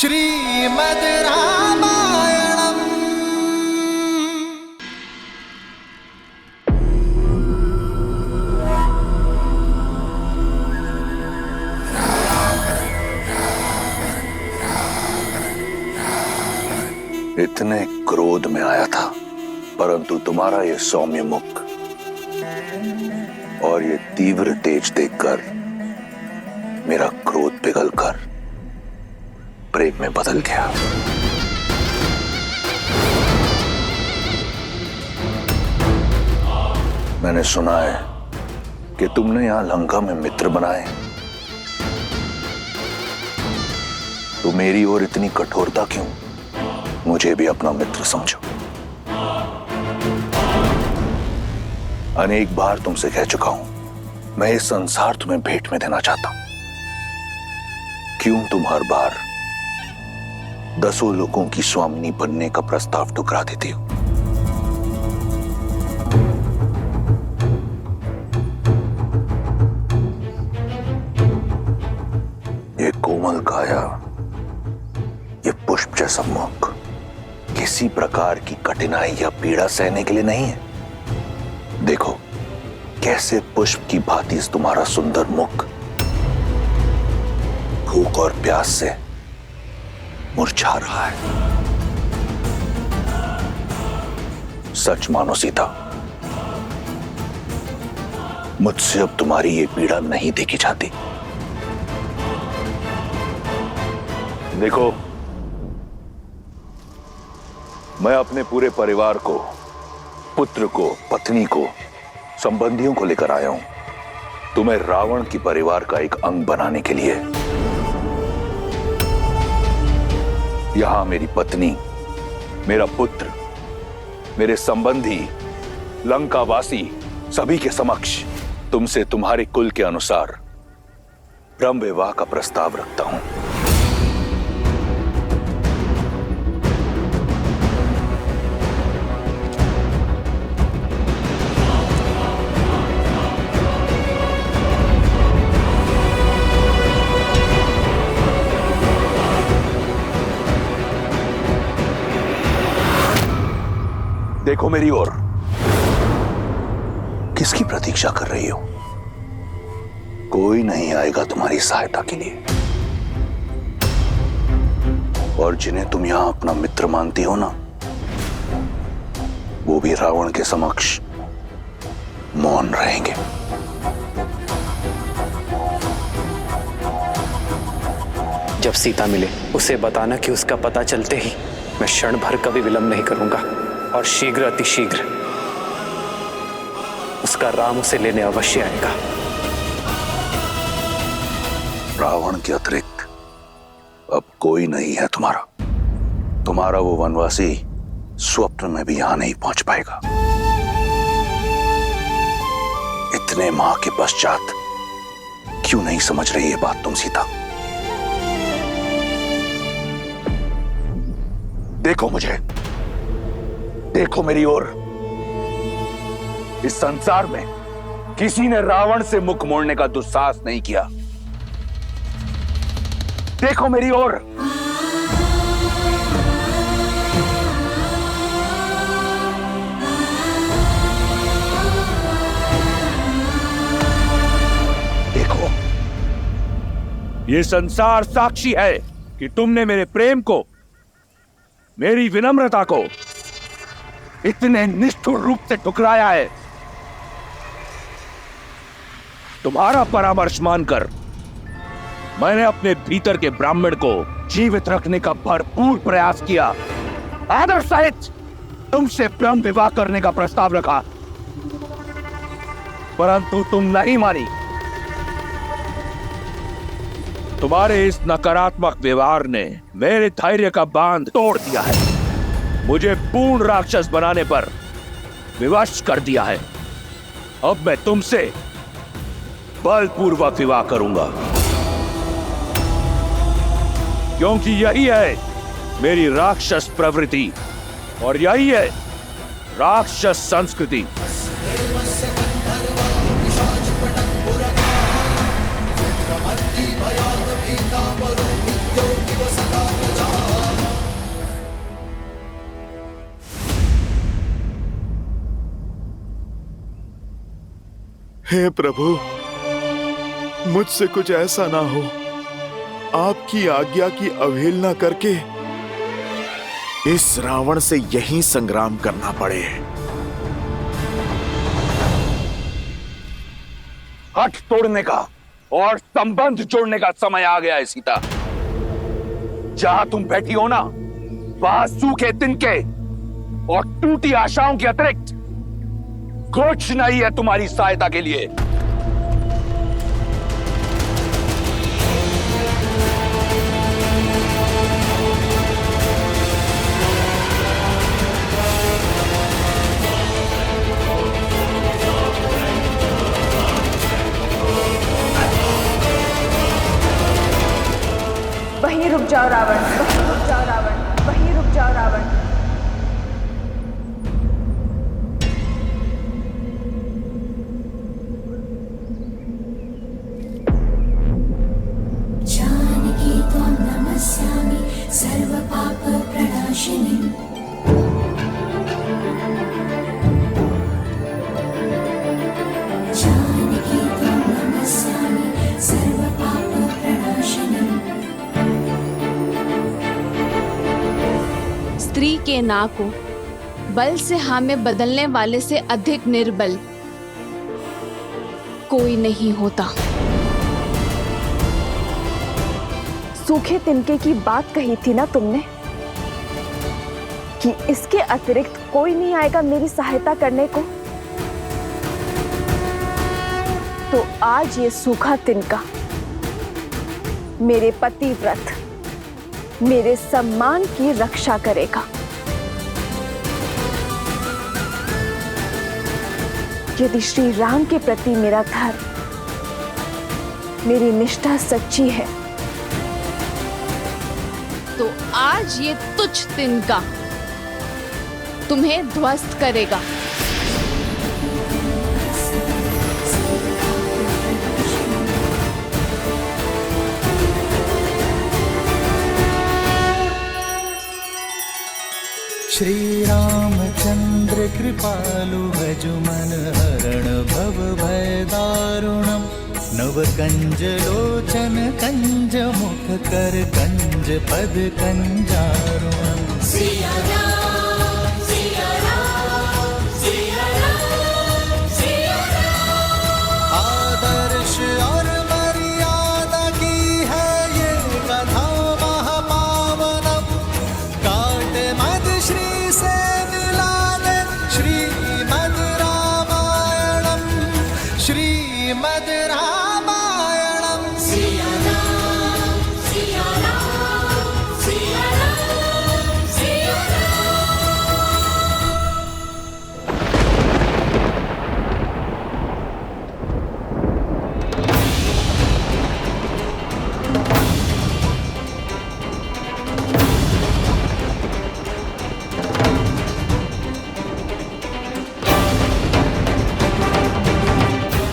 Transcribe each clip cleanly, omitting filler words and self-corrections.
श्रीमद् रामायणम्। इतने क्रोध में आया था, परंतु तुम्हारा ये सौम्य मुख और ये तीव्र तेज देखकर मेरा क्रोध पिघलकर प्रेम में बदल गया। मैंने सुना है कि तुमने यहां लंका में मित्र बनाए, तो मेरी ओर इतनी कठोरता क्यों? मुझे भी अपना मित्र समझो। अनेक बार तुमसे कह चुका हूं, मैं इस संसार तुम्हें भेंट में देना चाहता हूं। क्यों तुम हर बार 10 लोगों की स्वामिनी बनने का प्रस्ताव ठुकरा देती हो? ये कोमल काया, ये पुष्प जैसा मुख किसी प्रकार की कठिनाई या पीड़ा सहने के लिए नहीं है। देखो कैसे पुष्प की भांति तुम्हारा सुंदर मुख भूख और प्यास से मुरझा रहा है। सच मानो सीता, मुझसे अब तुम्हारी ये पीड़ा नहीं देखी जाती। देखो, मैं अपने पूरे परिवार को, पुत्र को, पत्नी को, संबंधियों को लेकर आया हूं तुम्हें रावण की परिवार का एक अंग बनाने के लिए। यहां मेरी पत्नी, मेरा पुत्र, मेरे संबंधी, लंकावासी सभी के समक्ष तुमसे तुम्हारे कुल के अनुसार ब्रह्म विवाह का प्रस्ताव रखता हूं। देखो मेरी ओर, किसकी प्रतीक्षा कर रही हो? कोई नहीं आएगा तुम्हारी सहायता के लिए, और जिन्हें तुम यहां अपना मित्र मानती हो ना, वो भी रावण के समक्ष मौन रहेंगे। जब सीता मिले उसे बताना कि उसका पता चलते ही मैं क्षण भर का भी विलंब नहीं करूंगा, और शीघ्र अतिशीघ्र उसका राम उसे लेने अवश्य आएगा। रावण के अतिरिक्त अब कोई नहीं है तुम्हारा। तुम्हारा वो वनवासी स्वप्न में भी यहां नहीं पहुंच पाएगा। इतने माह के पश्चात क्यों नहीं समझ रही ये बात तुम सीता? देखो मुझे, देखो मेरी ओर। इस संसार में किसी ने रावण से मुख मोड़ने का दुस्साहस नहीं किया। देखो मेरी ओर। देखो, ये संसार साक्षी है कि तुमने मेरे प्रेम को, मेरी विनम्रता को इतने निष्ठुर रूप से ठुकराया है। तुम्हारा परामर्श मानकर मैंने अपने भीतर के ब्राह्मण को जीवित रखने का भरपूर प्रयास किया। आदर सहित तुमसे ब्रह्म विवाह करने का प्रस्ताव रखा, परंतु तुम नहीं मानी। तुम्हारे इस नकारात्मक व्यवहार ने मेरे धैर्य का बांध तोड़ दिया है, मुझे पूर्ण राक्षस बनाने पर विवश कर दिया है। अब मैं तुमसे बलपूर्वक विवाह करूंगा, क्योंकि यही है मेरी राक्षस प्रवृत्ति और यही है राक्षस संस्कृति। हे प्रभु, मुझसे कुछ ऐसा ना हो, आपकी आज्ञा की अवहेलना करके इस रावण से यहीं संग्राम करना पड़े। हठ तोड़ने का और संबंध जोड़ने का समय आ गया है सीता। जहां तुम बैठी हो ना, वहां सूखे तिनके और टूटी आशाओं के अतिरिक्त कुछ नहीं है तुम्हारी सहायता के लिए। वहीं रुक जाओ रावण, वहीं रुक जाओ रावण, वहीं रुक जाओ रावण। जानकी त्वं नमस्यामि सर्वपाप प्रणाशिनी। जानकी त्वं नमस्यामि सर्वपाप प्रणाशिनी। स्त्री के ना को बल से हाँ में बदलने वाले से अधिक निर्बल कोई नहीं होता। सूखे तिनके की बात कही थी ना तुमने कि इसके अतिरिक्त कोई नहीं आएगा मेरी सहायता करने को। तो आज ये सूखा तिनका मेरे पतिव्रत, मेरे सम्मान की रक्षा करेगा। यदि श्री राम के प्रति मेरा धर्म, मेरी निष्ठा सच्ची है, तो आज ये तुच्छ तिनका तुम्हें ध्वस्त करेगा। श्री रामचंद्र कृपालु भजु मन हरण भव भय दारुणम। नव कंज लोचन कंज मुख कर कंज पद कंजारुणम। सिया राम, सिया राम, सिया राम, सिया राम। आदर्श और मर्यादा की है ये कथा महापावनम। काट मद श्री से मिला दे श्रीमद् रामायणम, श्रीमद् रामायणम। सिया राम, सिया राम, सिया राम, सिया राम।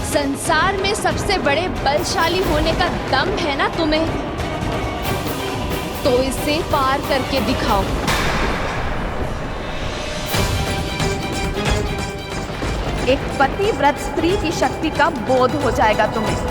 संसार में सबसे बड़े बलशाली होने का दम है ना तुम्हें, तो इसे पार करके दिखाओ। एक पतिव्रत स्त्री की शक्ति का बोध हो जाएगा तुम्हें।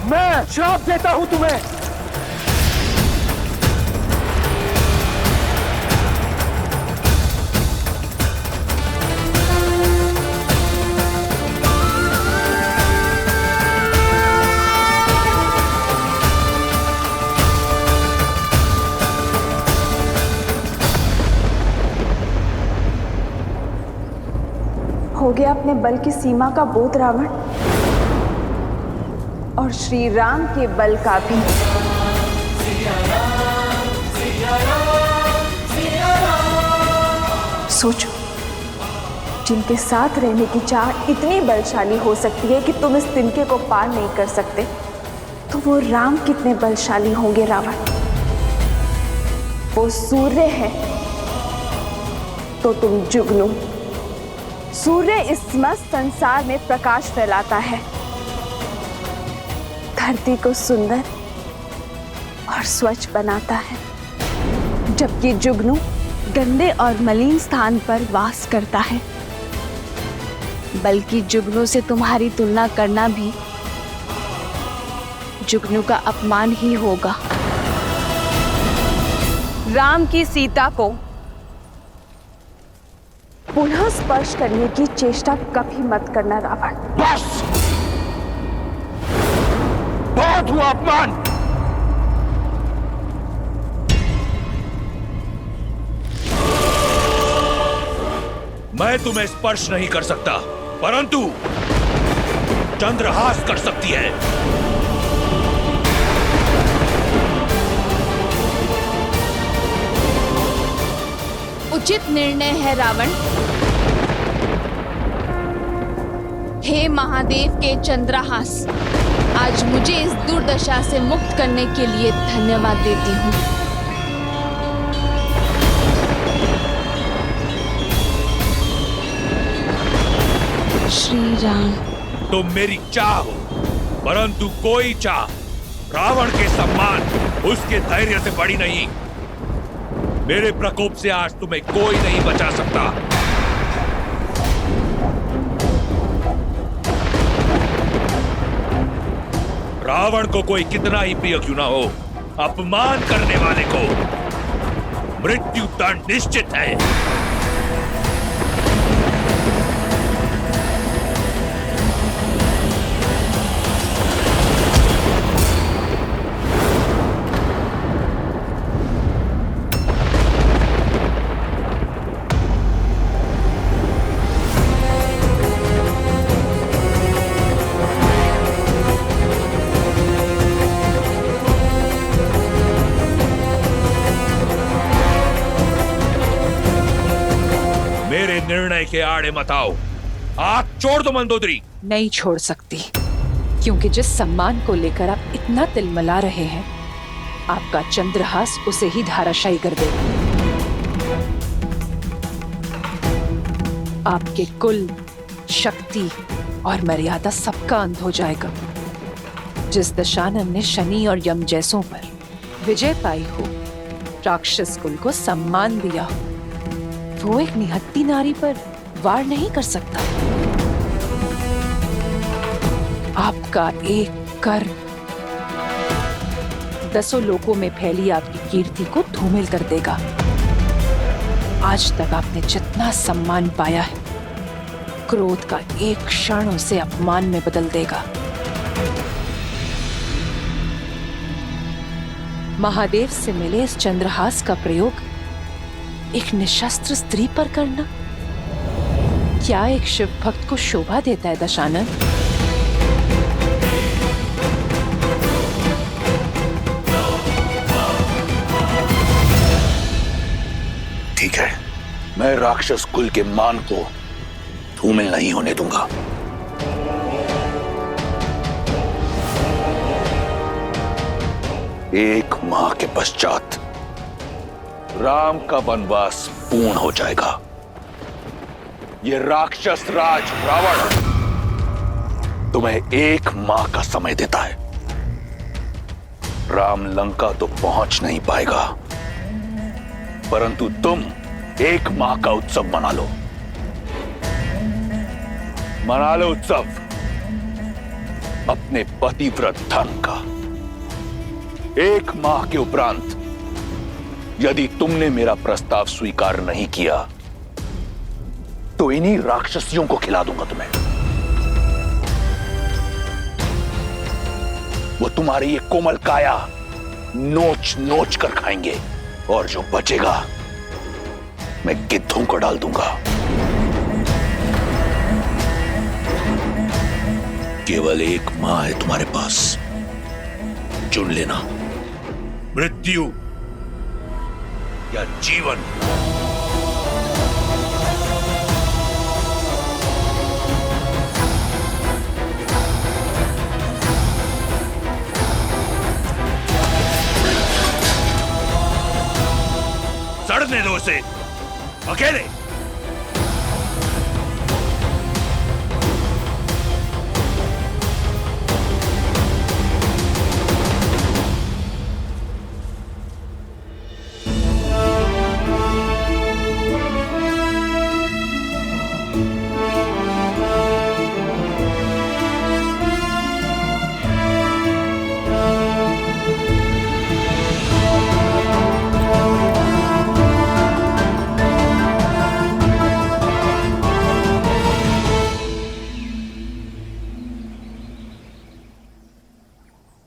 मैं श्राप देता हूं तुम्हें। हो गया अपने बल की सीमा का बोध रावण, और श्री राम के बल का भी। सोचो, जिनके साथ रहने की चाह इतनी बलशाली हो सकती है कि तुम इस तिनके को पार नहीं कर सकते, तो वो राम कितने बलशाली होंगे रावण। वो सूर्य है तो तुम जुगनू। सूर्य इस मस्त संसार में प्रकाश फैलाता है, धरती को सुंदर और स्वच्छ बनाता है, जबकि जुगनू गंदे और मलिन स्थान पर वास करता है। बल्कि जुगनू से तुम्हारी तुलना करना भी जुगनू का अपमान ही होगा। राम की सीता को पुनः स्पर्श करने की चेष्टा कभी मत करना रावण। बस, बहुत हुआ अपमान। मैं तुम्हें स्पर्श नहीं कर सकता, परंतु चंद्रहास कर सकती है। उचित निर्णय है रावण। हे महादेव के चंद्रहास, आज मुझे इस दुर्दशा से मुक्त करने के लिए धन्यवाद देती हूँ। श्री राम। तुम मेरी चाह हो, परंतु कोई चाह रावण के सम्मान, उसके धैर्य से बड़ी नहीं। मेरे प्रकोप से आज तुम्हें कोई नहीं बचा सकता। रावण को कोई कितना ही प्रिय क्यों ना हो, अपमान करने वाले को मृत्यु दंड निश्चित है। निर्णय के आड़े मत आओ। हाथ छोड़ दो मंदोदरी। नहीं छोड़ सकती, क्योंकि जिस सम्मान को लेकर आप इतना तिलमिला रहे हैं, आपका चंद्रहास उसे ही धाराशायी कर देगा। आपके कुल, शक्ति और मर्यादा सबका अंत हो जाएगा। जिस दशानन ने शनि और यम जैसों पर विजय पाई हो, राक्षस कुल को सम्मान दिया हो, वो एक निहत्ती नारी पर वार नहीं कर सकता। आपका एक कर दसों लोकों में फैली आपकी कीर्ति को धूमिल कर देगा। आज तक आपने जितना सम्मान पाया है, क्रोध का एक क्षण उसे अपमान में बदल देगा। महादेव से मिले इस चंद्रहास का प्रयोग एक निशस्त्र स्त्री पर करना क्या एक शिव भक्त को शोभा देता है दशानन? ठीक है, मैं राक्षस कुल के मान को धूमिल नहीं होने दूंगा। एक माह के पश्चात राम का वनवास पूर्ण हो जाएगा। ये राक्षस राज रावण तुम्हें एक माह का समय देता है। राम लंका तो पहुंच नहीं पाएगा, परंतु तुम एक माह का उत्सव मना लो। मना लो उत्सव अपने पतिव्रत धर्म का। एक माह के उपरांत यदि तुमने मेरा प्रस्ताव स्वीकार नहीं किया तो इन्हीं राक्षसियों को खिला दूंगा तुम्हें। वो तुम्हारी ये कोमल काया नोच नोच कर खाएंगे, और जो बचेगा मैं गिद्धों को डाल दूंगा। केवल एक माह है तुम्हारे पास, चुन लेना, मृत्यु या जीवन। से अकेले।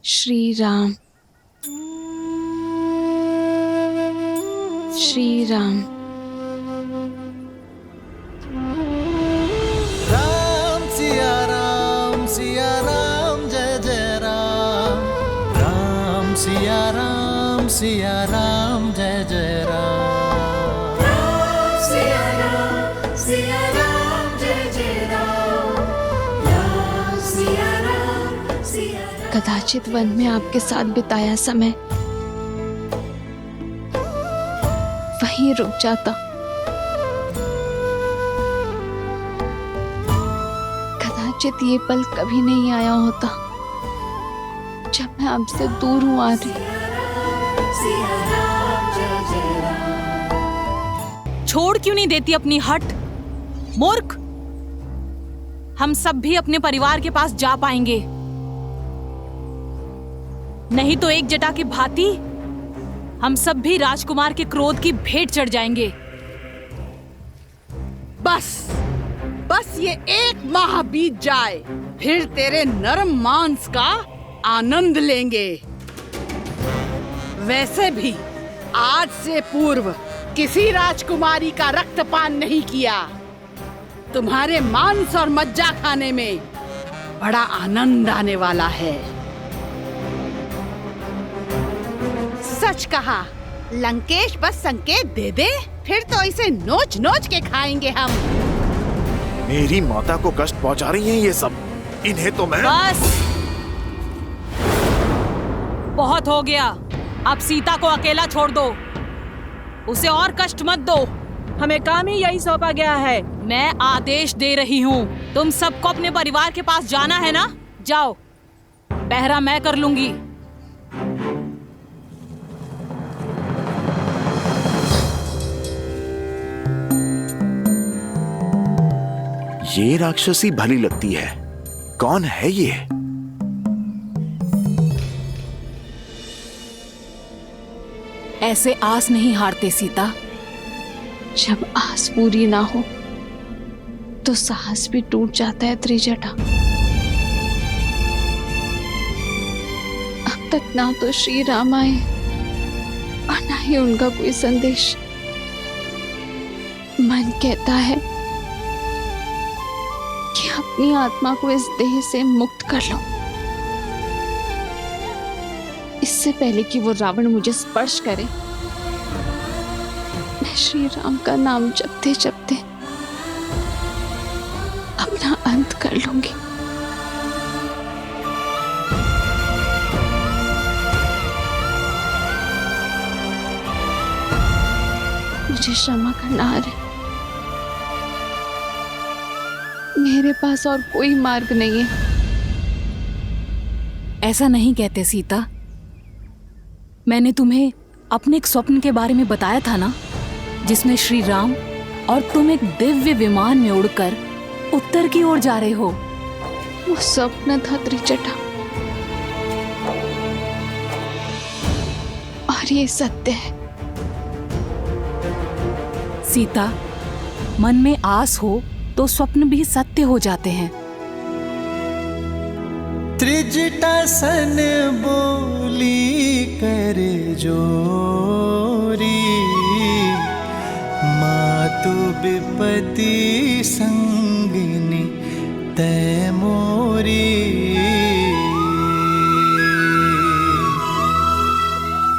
श्री राम, श्री राम। राम सिया राम जय जय राम। राम सिया राम जय जय राम। सिया राम जय जय राम। राम सिया राम। कदाचित वन में आपके साथ बिताया समय वहीं रुक जाता। कदाचित ये पल कभी नहीं आया होता जब मैं आपसे दूर हूं आ रही। छोड़ क्यों नहीं देती अपनी हट, मूर्ख। हम सब भी अपने परिवार के पास जा पाएंगे, नहीं तो एक जटा की भांति हम सब भी राजकुमार के क्रोध की भेंट चढ़ जाएंगे। बस ये एक माह बीत जाए, फिर तेरे नरम मांस का आनंद लेंगे। वैसे भी आज से पूर्व किसी राजकुमारी का रक्तपान नहीं किया। तुम्हारे मांस और मज्जा खाने में बड़ा आनंद आने वाला है। सच कहा, लंकेश बस संकेत दे दे, फिर तो इसे नोच नोच के खाएंगे हम। मेरी माता को कष्ट पहुंचा रही हैं ये सब, इन्हें तो मैं। बस बहुत हो गया, अब सीता को अकेला छोड़ दो, उसे और कष्ट मत दो। हमें काम ही यही सौंपा गया है। मैं आदेश दे रही हूँ, तुम सबको अपने परिवार के पास जाना है ना, जाओ, पहरा मैं कर लूंगी। ये राक्षसी भली लगती है, कौन है ये? ऐसे आस नहीं हारते सीता। जब आस पूरी ना हो तो साहस भी टूट जाता है त्रिजटा। अब तक ना तो श्री राम आए और ना ही उनका कोई संदेश। मन कहता है कि अपनी आत्मा को इस देह से मुक्त कर लो, इससे पहले कि वो रावण मुझे स्पर्श करे। मैं श्री राम का नाम जपते जपते अपना अंत कर लूंगी। मुझे क्षमा करना है, मेरे पास और कोई मार्ग नहीं है। ऐसा नहीं कहते सीता, मैंने तुम्हें अपने एक स्वप्न के बारे में बताया था ना, जिसमें श्री राम और तुम एक दिव्य विमान में उड़कर उत्तर की ओर जा रहे हो। वो स्वप्न था त्रिजटा, और ये सत्य है। सीता, मन में आस हो तो स्वप्न भी सत्य हो जाते हैं। त्रिजटा सन बोली करे जोरी, मातु विपति संगिनी तै मोरी।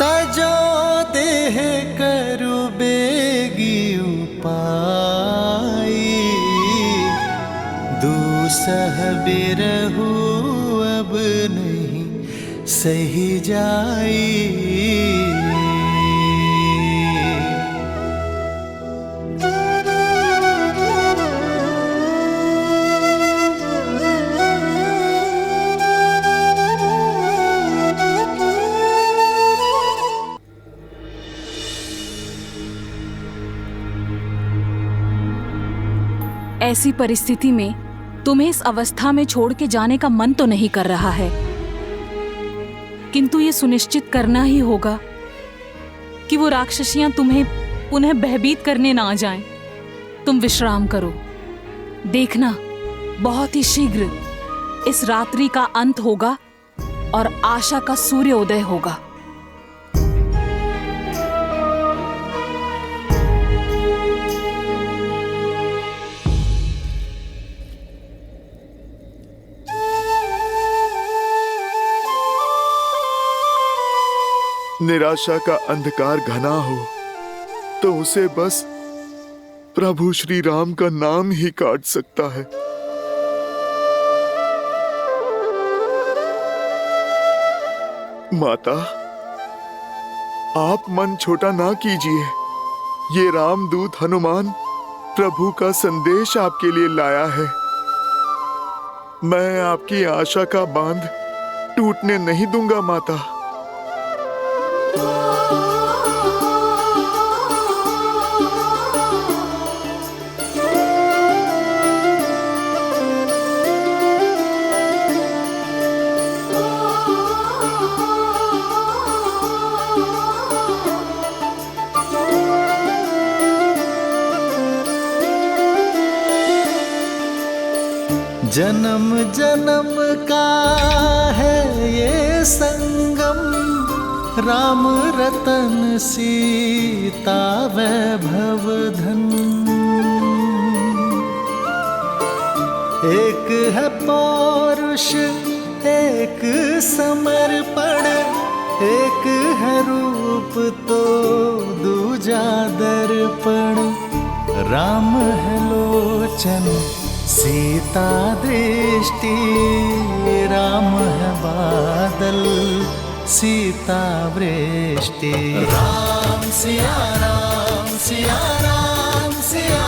तजो देह करु बेगी उपाई, दूसह बिरहु अब नहीं सही जाई। ऐसी परिस्थिति में तुम्हें इस अवस्था में छोड़ के जाने का मन तो नहीं कर रहा है, किंतु ये सुनिश्चित करना ही होगा कि वो राक्षसियां तुम्हें पुनः भयभीत करने ना आ जाएं। तुम विश्राम करो। देखना, बहुत ही शीघ्र इस रात्रि का अंत होगा और आशा का सूर्योदय होगा। निराशा का अंधकार घना हो तो उसे बस प्रभु श्री राम का नाम ही काट सकता है। माता, आप मन छोटा ना कीजिए। ये रामदूत हनुमान प्रभु का संदेश आपके लिए लाया है। मैं आपकी आशा का बांध टूटने नहीं दूंगा माता। जन्म जन्म का है ये संगम, राम रतन सीता वैभव धन। एक है पौरुष एक समर्पण, एक है रूप तो दूजा दर्पण। राम है लोचन सीता दृष्टि, राम है बादल सीता वृष्टि। राम सिया राम सिया राम सिया